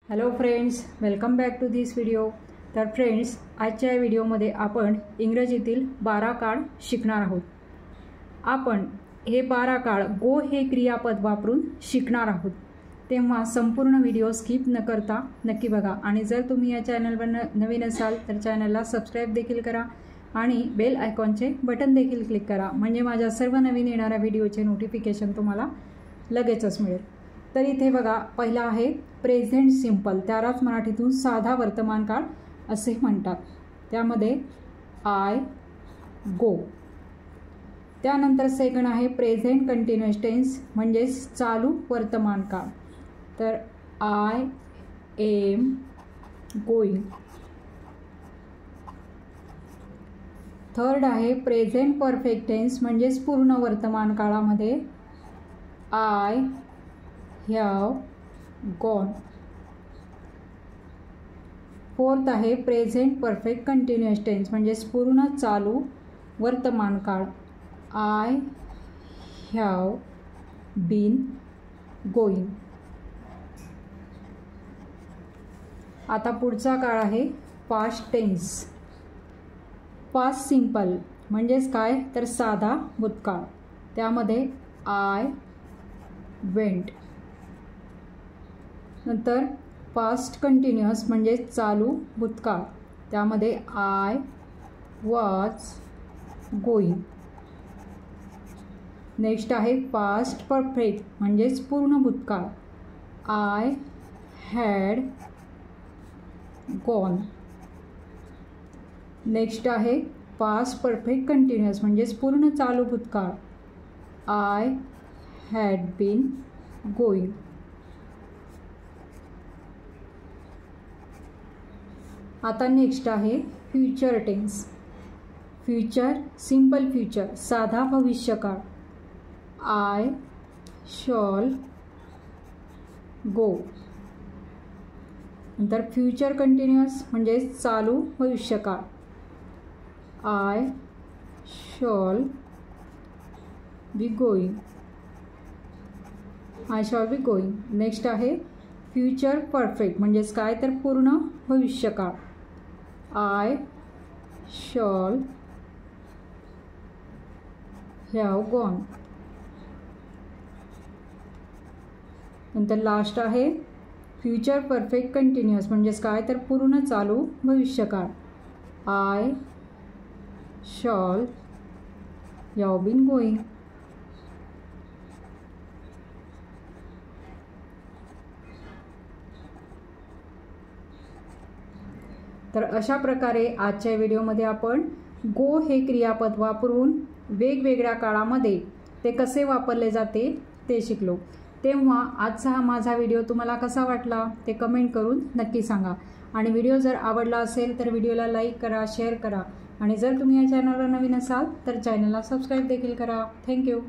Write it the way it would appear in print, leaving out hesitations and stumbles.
Hello friends, welcome back to this video. तर friends, आजच्या या व्हिडिओमध्ये आपण इंग्रजीतील 12 काळ शिकणार आहोत। आपण हे 12 काळ गो हे क्रियापद वापरून शिकणार आहोत, तेव्हा संपूर्ण व्हिडिओ स्किप न करता नक्की बघा। आणि जर तुम्ही या चॅनलवर नवीन असाल तर चॅनलला सबस्क्राईब देखील करा आणि बेल आयकॉनचे बटन देखील क्लिक करा, म्हणजे माझ्या सर्व नवीन येणाऱ्या व्हिडिओचे नोटिफिकेशन तुम्हाला लगेचच मिळेल। तर इथे बघा, पहिला आहे प्रेझेंट सिंपल, त्यालाच मराठीतून साधा वर्तमान काळ असे म्हणतात। त्यामध्ये आय गो। त्यानंतर सेकंड आहे प्रेझेंट कंटिन्युअस टेन्स, म्हणजे चालू वर्तमान काळ, तर आय एम गोइंग। थर्ड आहे प्रेझेंट परफेक्ट टेन्स, म्हणजेच पूर्ण वर्तमान काळामध्ये आय हॅव गॉन। फोर्थ आहे प्रेझेंट परफेक्ट कंटिन्युअस टेन्स, म्हणजेच पूर्ण चालू वर्तमान काळ, आय हॅव बीन गोइंग। आता पुढचा काळ आहे पास्ट टेन्स। पास्ट सिंपल म्हणजेच काय, तर साधा भूतकाळ, त्यामध्ये आय वेंट। नंतर पास्ट कंटिन्युअस म्हणजे चालू भूतकाळ, त्यामध्ये आय वॉज गोइंग। नेक्स्ट आहे पास्ट परफेक्ट म्हणजेच पूर्ण भूतकाळ, आय हॅड गॉन। नेक्स्ट आहे पास्ट परफेक्ट कंटिन्युअस म्हणजेच पूर्ण चालू भूतकाळ, आय हॅड बीन गोइंग। आता नेक्स्ट आहे future tense. Future simple future, साधा भविष्यकाळ, आय शॉल गो। नंतर फ्युचर कंटिन्युअस म्हणजे चालू भविष्यकाळ, I shall be going. I shall be going. Next आहे फ्युचर परफेक्ट म्हणजेच काय, तर पूर्ण भविष्यकाळ, आय शॉल हॅव गॉन। नंतर लास्ट आहे फ्युचर परफेक्ट कंटिन्युअस म्हणजेच काय, तर पूर्ण चालू भविष्यकाळ, I shall have been going. तर अशा प्रकारे आजच्या व्हिडिओमध्ये आपण गो हे क्रियापद वापरून वेगवेगळ्या काळामध्ये ते कसे वापरले जाते ते शिकलो। तेव्हा आजचा हा माझा व्हिडिओ तुम्हाला कसा वाटला ते कमेंट करून नक्की सांगा। आणि व्हिडिओ जर आवडला असेल तर व्हिडिओला लाईक करा, शेअर करा, आणि जर तुम्ही या चॅनलवर नवीन असाल तर चॅनलला सबस्क्राईब देखील करा। थँक्यू।